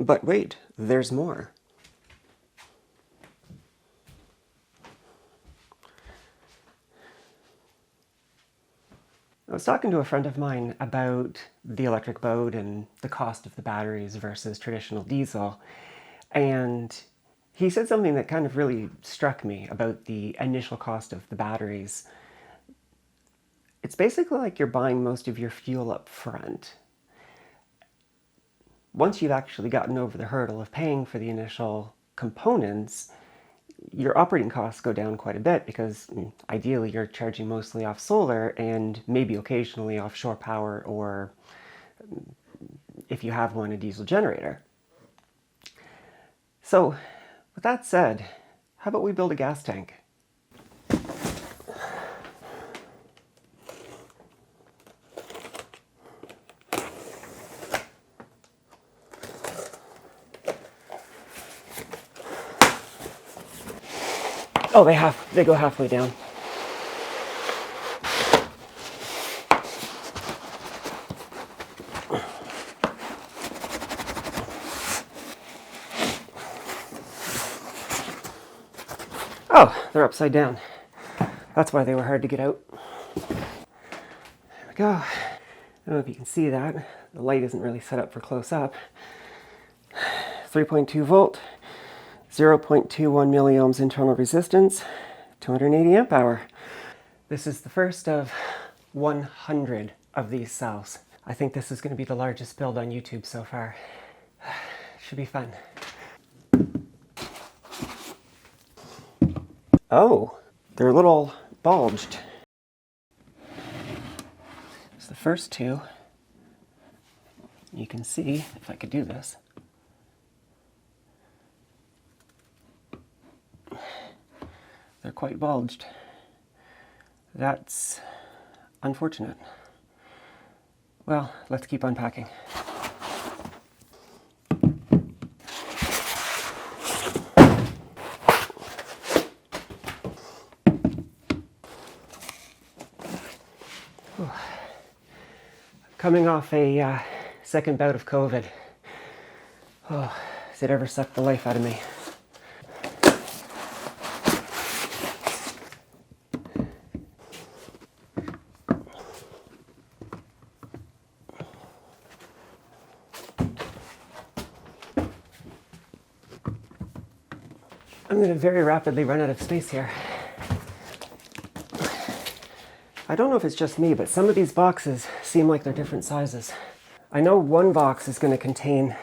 But wait, there's more. I was talking to a friend of mine about the electric boat and the cost of the batteries versus traditional diesel, and he said something that kind of really struck me about the initial cost of the batteries. It's basically like you're buying most of your fuel up front. Once you've actually gotten over the hurdle of paying for the initial components, your operating costs go down quite a bit because ideally you're charging mostly off solar and maybe occasionally off shore power, or if you have one, a diesel generator. So with that said, how about we build a gas tank? Oh, they go halfway down. Oh, they're upside down. That's why they were hard to get out. There we go. I don't know if you can see that. The light isn't really set up for close up. 3.2 volt, 0.21 milliohms internal resistance, 280 amp hour. This is the first of 100 of these cells. I think this is going to be the largest build on YouTube so far. Should be fun. Oh, they're a little bulged. It's the first two. You can see, if I could do this, they're quite bulged. That's unfortunate. Well, let's keep unpacking. Coming off a second bout of COVID. Oh, has it ever sucked the life out of me? I'm going to very rapidly run out of space here. I don't know if it's just me, but some of these boxes seem like they're different sizes. I know one box is going to contain,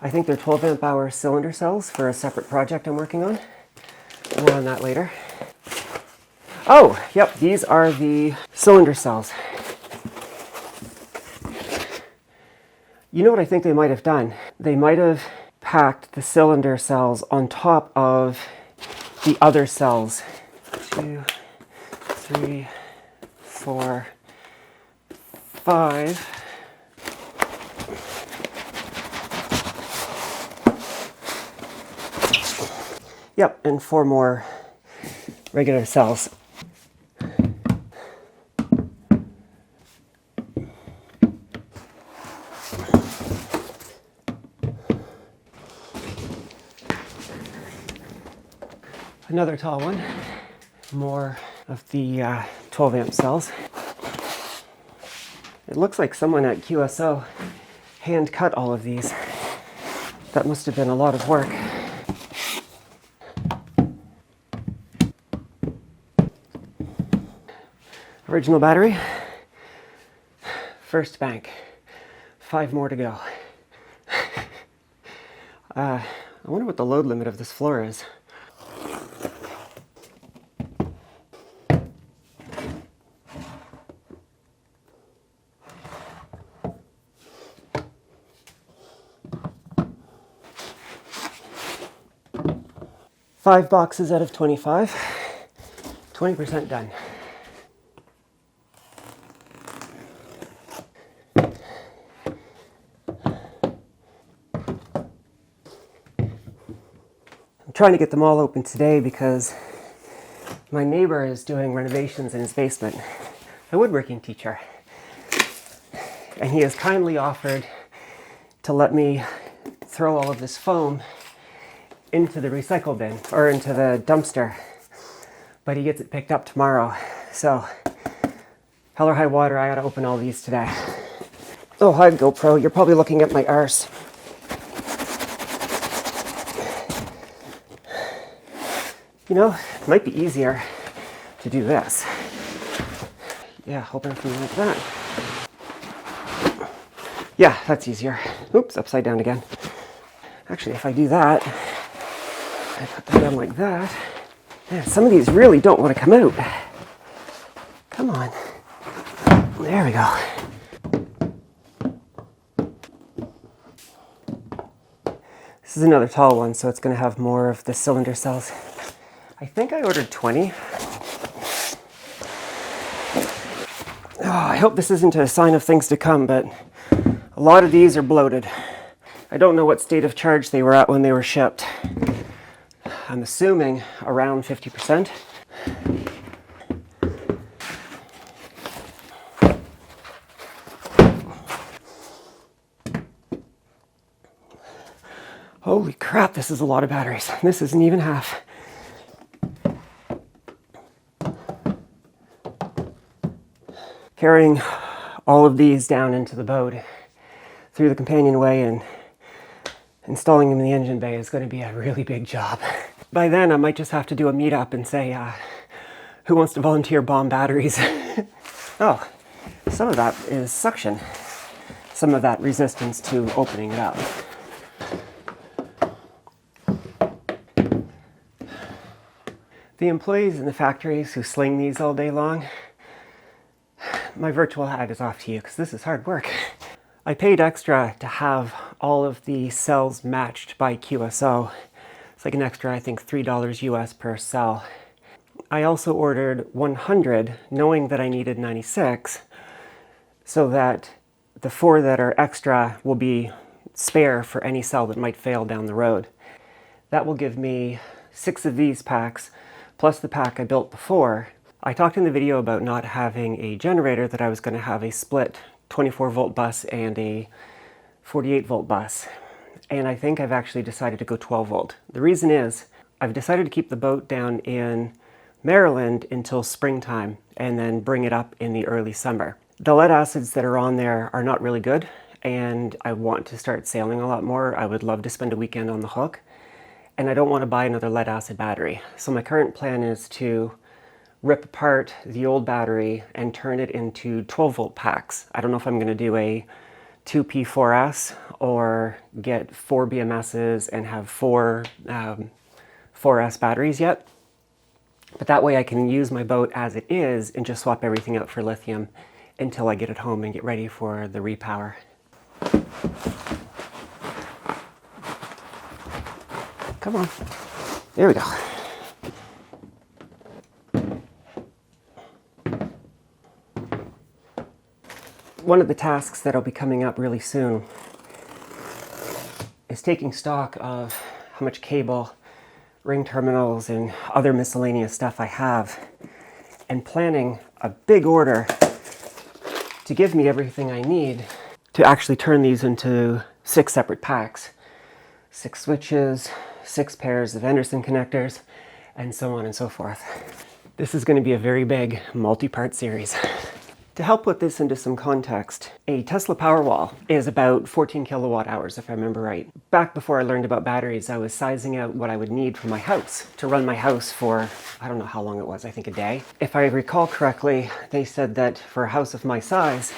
I think they're 12 amp hour cylinder cells for a separate project I'm working on. More on that later. Oh, yep, these are the cylinder cells. You know what I think they might have done? They might have packed the cylinder cells on top of the other cells. 2, 3, 4, 5. Yep, and 4 more regular cells. Another tall one. More of the 12 amp cells. It looks like someone at QSO hand cut all of these. That must have been a lot of work. Original battery. First bank. 5 more to go. I wonder what the load limit of this floor is. Five boxes out of 25, 20% done. I'm trying to get them all open today because my neighbor is doing renovations in his basement, a woodworking teacher. And he has kindly offered to let me throw all of this foam into the recycle bin, or into the dumpster. But he gets it picked up tomorrow. So, hell or high water, I gotta open all these today. Oh, hi GoPro, you're probably looking at my arse. You know, it might be easier to do this. Yeah, open from like that. Yeah, that's easier. Oops, upside down again. Actually, if I do that, I put that down like that. Man, some of these really don't want to come out. Come on. There we go. This is another tall one, so it's going to have more of the cylinder cells. I think I ordered 20. Oh, I hope this isn't a sign of things to come, but a lot of these are bloated. I don't know what state of charge they were at when they were shipped. I'm assuming around 50%. Holy crap, this is a lot of batteries. This isn't even half. Carrying all of these down into the boat through the companionway and installing them in the engine bay is going to be a really big job. By then, I might just have to do a meetup and say, who wants to volunteer bomb batteries? Oh, some of that is suction. Some of that resistance to opening it up. The employees in the factories who sling these all day long, my virtual hat is off to you because this is hard work. I paid extra to have all of the cells matched by QSO. It's like an extra, I think, $3 US per cell. I also ordered 100, knowing that I needed 96, so that the 4 that are extra will be spare for any cell that might fail down the road. That will give me 6 of these packs, plus the pack I built before. I talked in the video about not having a generator, that I was going to have a split 24 volt bus and a 48 volt bus. And I think I've actually decided to go 12 volt. The reason is, I've decided to keep the boat down in Maryland until springtime and then bring it up in the early summer. The lead acids that are on there are not really good, and I want to start sailing a lot more. I would love to spend a weekend on the hook, and I don't want to buy another lead acid battery. So my current plan is to rip apart the old battery and turn it into 12 volt packs. I don't know if I'm going to do a 2P4S or get 4 BMSs and have 4 4S batteries yet. But that way I can use my boat as it is and just swap everything out for lithium until I get it home and get ready for the repower. Come on. There we go. One of the tasks that'll be coming up really soon is taking stock of how much cable, ring terminals, and other miscellaneous stuff I have, and planning a big order to give me everything I need to actually turn these into 6 separate packs. 6 switches, 6 pairs of Anderson connectors, and so on and so forth. This is going to be a very big multi-part series. To help put this into some context, a Tesla Powerwall is about 14 kilowatt hours, if I remember right. Back before I learned about batteries, I was sizing out what I would need for my house, to run my house for, I don't know how long it was, I think a day. If I recall correctly, they said that for a house of my size,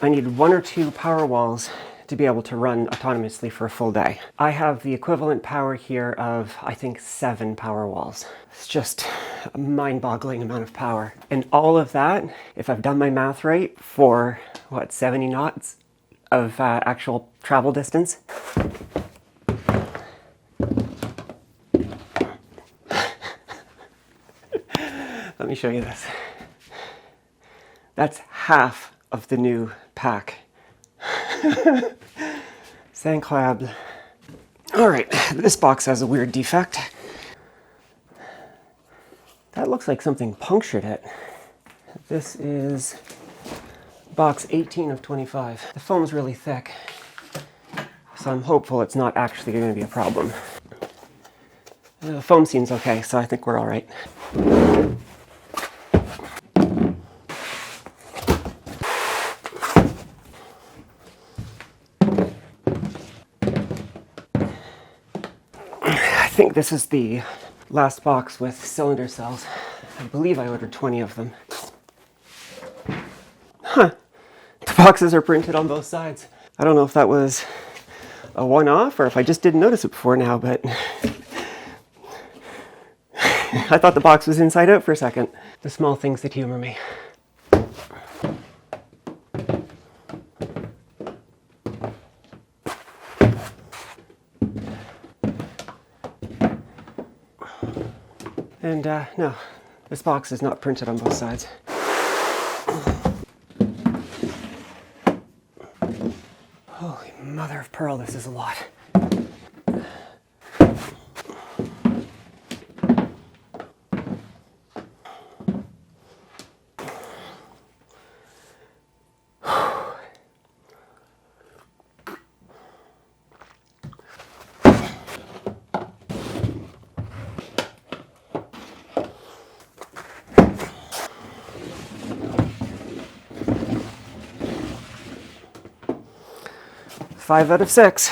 I needed 1 or 2 Powerwalls to be able to run autonomously for a full day. I have the equivalent power here of, I think, 7 Powerwalls. It's just a mind-boggling amount of power. And all of that, if I've done my math right, for, what, 70 knots of actual travel distance? Let me show you this. That's half of the new pack. Saint-Claude. All right, this box has a weird defect. That looks like something punctured it. This is box 18 of 25. The foam's really thick, So I'm hopeful it's not actually going to be a problem. The foam seems okay, so I think we're all right. I think this is the last box with cylinder cells. I believe I ordered 20 of them. Huh. The boxes are printed on both sides. I don't know if that was a one-off or if I just didn't notice it before now, but I thought the box was inside out for a second. The small things that humor me. And no, this box is not printed on both sides. Holy mother of pearl, this is a lot. Five out of 6.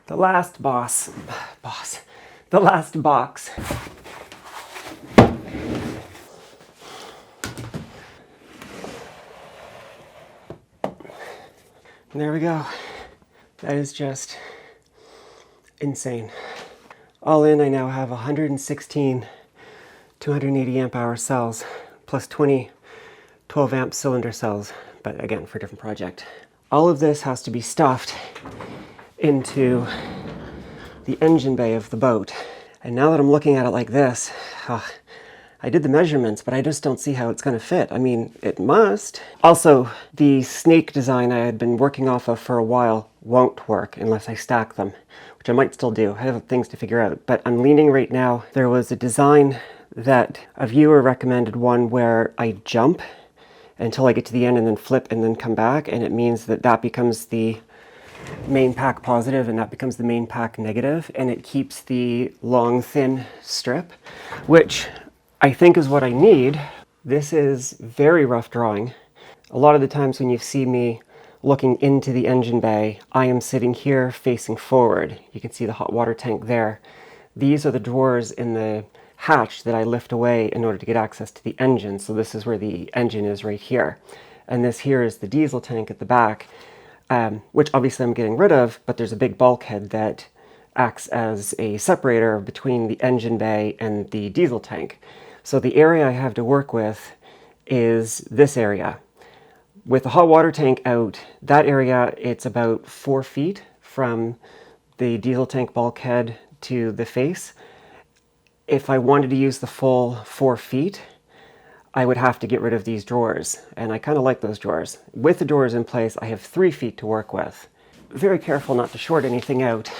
The last the last box. And there we go. That is just insane. All in, I now have 116 280 amp hour cells plus 20 12 amp cylinder cells, but again, for a different project. All of this has to be stuffed into the engine bay of the boat. And now that I'm looking at it like this, I did the measurements, but I just don't see how it's going to fit. I mean, it must. Also, the snake design I had been working off of for a while won't work unless I stack them, which I might still do. I have things to figure out, but I'm leaning right now. There was a design that a viewer recommended, one where I jump until I get to the end and then flip and then come back, and it means that that becomes the main pack positive and that becomes the main pack negative, and it keeps the long, thin strip, which I think is what I need. This is very rough drawing. A lot of the times when you see me looking into the engine bay, I am sitting here facing forward. You can see the hot water tank there. These are the drawers in the hatch that I lift away in order to get access to the engine. So this is where the engine is right here. And this here is the diesel tank at the back, which obviously I'm getting rid of, but there's a big bulkhead that acts as a separator between the engine bay and the diesel tank. So the area I have to work with is this area. With the hot water tank out, that area, it's about 4 feet from the diesel tank bulkhead to the face. If I wanted to use the full 4 feet, I would have to get rid of these drawers, and I kind of like those drawers. With the drawers in place, I have 3 feet to work with. Very careful not to short anything out.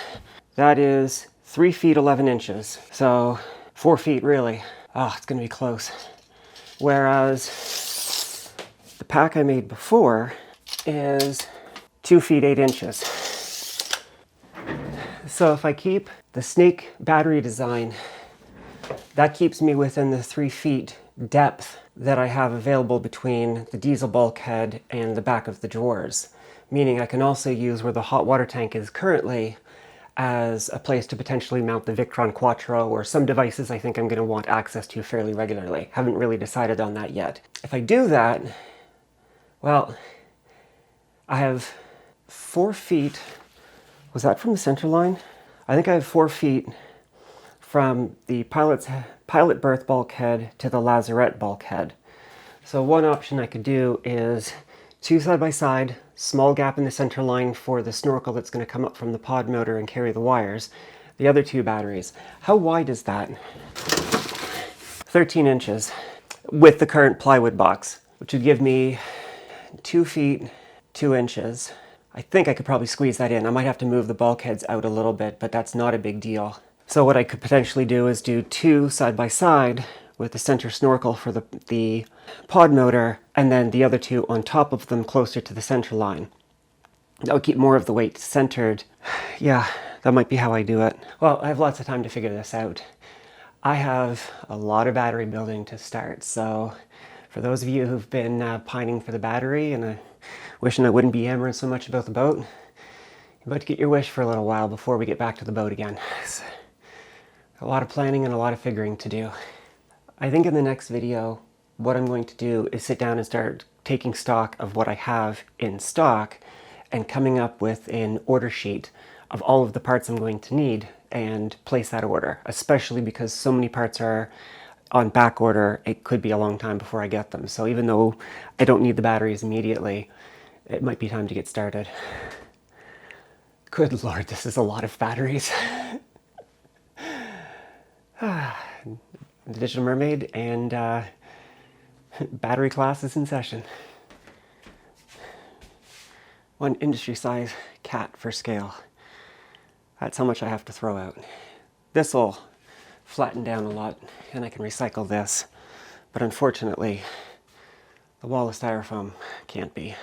That is 3 feet 11 inches, so 4 feet really. Oh, it's gonna be close. Whereas the pack I made before is 2 feet 8 inches. So if I keep the snake battery design, that keeps me within the 3 feet depth that I have available between the diesel bulkhead and the back of the drawers. Meaning I can also use where the hot water tank is currently as a place to potentially mount the Victron Quattro or some devices I think I'm going to want access to fairly regularly. Haven't really decided on that yet. If I do that, well, I have 4 feet. Was that from the center line? I think I have 4 feet from the pilot berth bulkhead to the lazarette bulkhead. So one option I could do is 2 side by side, small gap in the center line for the snorkel that's going to come up from the pod motor and carry the wires. The other 2 batteries. How wide is that? 13 inches with the current plywood box. which would give me 2 feet 2 inches. I think I could probably squeeze that in. I might have to move the bulkheads out a little bit, but that's not a big deal. So what I could potentially do is do 2 side by side with the center snorkel for the pod motor, and then the other 2 on top of them closer to the center line. That would keep more of the weight centered. Yeah, that might be how I do it. Well, I have lots of time to figure this out. I have a lot of battery building to start, so for those of you who've been pining for the battery and wishing I wouldn't be yammering so much about the boat, you're about to get your wish for a little while before we get back to the boat again. It's a lot of planning and a lot of figuring to do. I think in the next video, what I'm going to do is sit down and start taking stock of what I have in stock and coming up with an order sheet of all of the parts I'm going to need and place that order, especially because so many parts are on back order. It could be a long time before I get them. So even though I don't need the batteries immediately, it might be time to get started. Good Lord, this is a lot of batteries. The Digital Mermaid and battery class is in session. 1 industry-size cat for scale. That's how much I have to throw out. This will flatten down a lot and I can recycle this, but unfortunately the wall of styrofoam can't be.